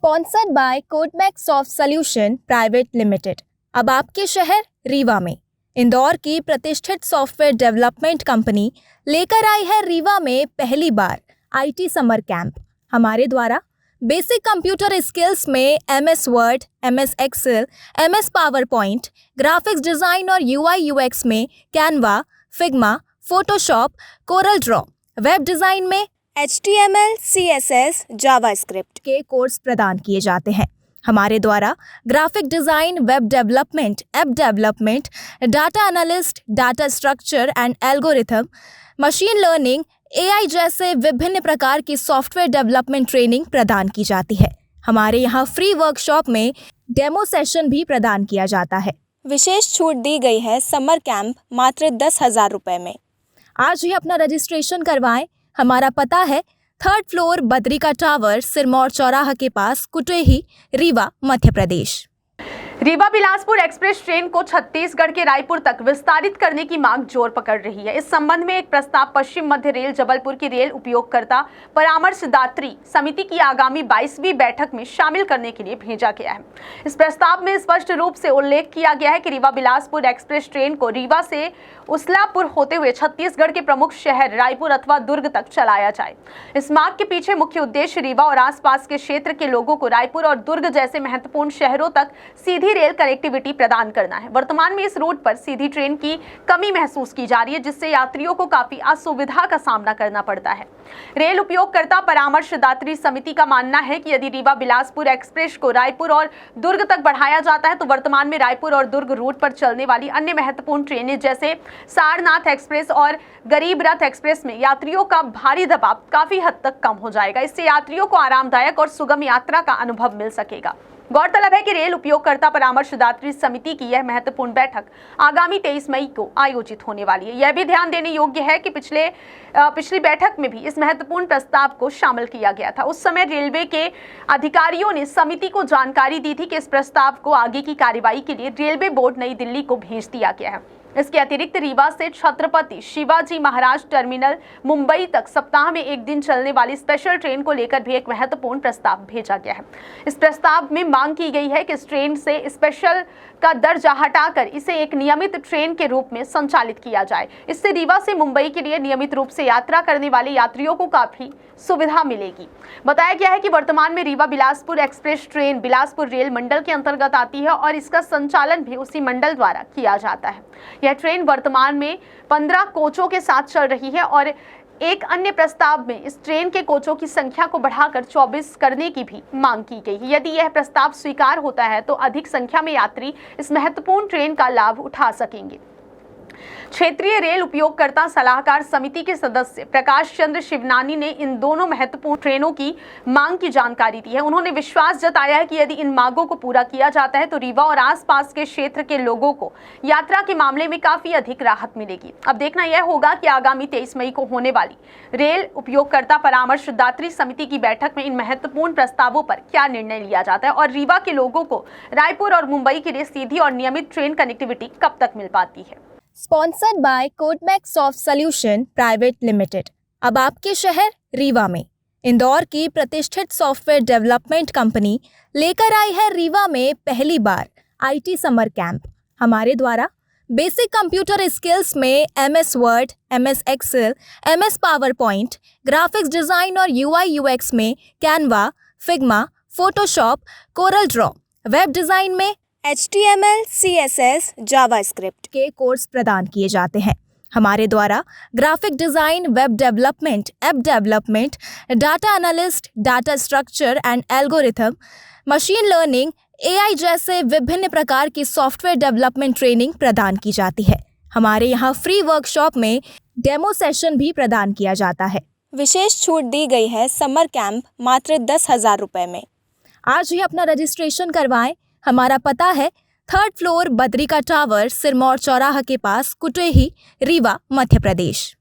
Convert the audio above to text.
Sponsored by Kotmac soft solution private limited. अब आपके शहर रीवा में इंदौर की प्रतिष्ठित सॉफ्टवेयर डेवलपमेंट कंपनी लेकर आई है रीवा में पहली बार आईटी समर कैंप। हमारे द्वारा बेसिक कंप्यूटर स्किल्स में MS word, MS excel, MS PowerPoint, graphics design और UI UX में Canva, Figma, Photoshop, Corel Draw, web design में HTML, CSS, जावास्क्रिप्ट के कोर्स प्रदान किए जाते हैं। हमारे द्वारा graphic design, web development, app development, data analyst, data structure and algorithm, machine learning, AI जैसे विभिन्न प्रकार की सॉफ्टवेयर डेवलपमेंट ट्रेनिंग प्रदान की जाती है। हमारे यहाँ फ्री वर्कशॉप में डेमो सेशन भी प्रदान किया जाता है। विशेष छूट दी गई है समर कैंप मात्र 10,000 रुपये में। आज ही अपना रजिस्ट्रेशन करवाएं। हमारा पता है 3rd floor Badrika tower, Sirmaur चौराहा के पास, कुटेही, रीवा, मध्य प्रदेश। रीवा बिलासपुर एक्सप्रेस ट्रेन को छत्तीसगढ़ के रायपुर तक विस्तारित करने की मांग जोर पकड़ रही है। इस संबंध में एक प्रस्ताव पश्चिम मध्य रेल जबलपुर की रेल उपयोगकर्ता परामर्शदात्री समिति की आगामी 22वीं बैठक में शामिल करने के लिए भेजा गया है। इस प्रस्ताव में स्पष्ट रूप से उल्लेख किया गया है कि रीवा बिलासपुर एक्सप्रेस ट्रेन को रीवा से उसलापुर होते हुए छत्तीसगढ़ के प्रमुख शहर रायपुर अथवा दुर्ग तक चलाया जाए। इस मांग के पीछे मुख्य उद्देश्य रीवा और आसपास के क्षेत्र के लोगों को रायपुर और दुर्ग जैसे महत्वपूर्ण शहरों तक सीधी रेल कनेक्टिविटी प्रदान करना है। वर्तमान में इस रूट पर सीधी ट्रेन की कमी महसूस की जा रही है, जिससे यात्रियों को काफी असुविधा का सामना करना पड़ता है। रेल उपयोगकर्ता परामर्शदात्री समिति का मानना है कि यदि रीवा बिलासपुर एक्सप्रेस को रायपुर और दुर्ग तक बढ़ाया जाता है तो वर्तमान में रायपुर और दुर्ग रूट पर चलने वाली अन्य महत्वपूर्ण ट्रेनें जैसे सारनाथ एक्सप्रेस और गरीब रथ एक्सप्रेस में यात्रियों का भारी दबाव काफी हद तक कम हो जाएगा। इससे यात्रियों को आरामदायक और सुगम यात्रा का अनुभव मिल सकेगा। गौरतलब है कि रेल उपयोगकर्ता परामर्शदात्री समिति की यह महत्वपूर्ण बैठक आगामी 23 मई को आयोजित होने वाली है। यह भी ध्यान देने योग्य है कि पिछली बैठक में भी इस महत्वपूर्ण प्रस्ताव को शामिल किया गया था। उस समय रेलवे के अधिकारियों ने समिति को जानकारी दी थी कि इस प्रस्ताव को आगे की कार्यवाही के लिए रेलवे बोर्ड नई दिल्ली को भेज दिया गया है। इसके अतिरिक्त रीवा से छत्रपति शिवाजी महाराज टर्मिनल मुंबई तक सप्ताह में एक दिन चलने वाली स्पेशल ट्रेन को लेकर भी एक महत्वपूर्ण प्रस्ताव भेजा गया है। इस प्रस्ताव में मांग की गई है कि इस ट्रेन से स्पेशल का दर्जा हटाकर इसे एक नियमित ट्रेन के रूप में संचालित किया जाए। इससे रीवा से मुंबई के लिए नियमित रूप से यात्रा करने वाले यात्रियों को काफी सुविधा मिलेगी। बताया गया है कि वर्तमान में Rewa Bilaspur express train Bilaspur rail मंडल के अंतर्गत आती है और इसका संचालन भी उसी मंडल द्वारा किया जाता है। यह ट्रेन वर्तमान में 15 कोचों के साथ चल रही है और एक अन्य प्रस्ताव में इस ट्रेन के कोचों की संख्या को बढ़ाकर 24 करने की भी मांग की गई है। यदि यह प्रस्ताव स्वीकार होता है तो अधिक संख्या में यात्री इस महत्वपूर्ण ट्रेन का लाभ उठा सकेंगे। क्षेत्रीय रेल उपयोगकर्ता सलाहकार समिति के सदस्य प्रकाश चंद्र शिवनानी ने इन दोनों महत्वपूर्ण ट्रेनों की मांग की जानकारी दी है। उन्होंने विश्वास जताया है कि यदि इन मांगों को पूरा किया जाता है तो रीवा और आसपास के क्षेत्र के लोगों को यात्रा के मामले में काफी अधिक राहत मिलेगी। अब देखना यह होगा कि आगामी 23 मई को होने वाली रेल उपयोगकर्ता परामर्शदात्री समिति की बैठक में इन महत्वपूर्ण प्रस्तावों पर क्या निर्णय लिया जाता है और रीवा के लोगों को रायपुर और मुंबई के लिए सीधी और नियमित ट्रेन कनेक्टिविटी कब तक मिल पाती है। Sponsored by Kotmac soft solution private limited. अब आपके शहर रीवा में इंदौर की प्रतिष्ठित सॉफ्टवेयर डेवलपमेंट कंपनी लेकर आई है रीवा में पहली बार आईटी समर कैंप। हमारे द्वारा बेसिक कंप्यूटर स्किल्स में MS word, MS excel, MS PowerPoint, graphics design और UI UX में Canva, Figma, Photoshop, Corel Draw, web design में HTML, CSS, जावास्क्रिप्ट के कोर्स प्रदान किए जाते हैं। हमारे द्वारा graphic design, web development, app development, data analyst, data structure and algorithm, machine learning, AI जैसे विभिन्न प्रकार की सॉफ्टवेयर डेवलपमेंट ट्रेनिंग प्रदान की जाती है। हमारे यहाँ फ्री वर्कशॉप में डेमो सेशन भी प्रदान किया जाता है। विशेष छूट दी गई है समर कैंप मात्र 10,000 रुपये में। आज ही अपना रजिस्ट्रेशन करवाएं। हमारा पता है 3rd floor Badrika tower, Sirmaur चौराहा के पास, कुटेही, रीवा, मध्य प्रदेश।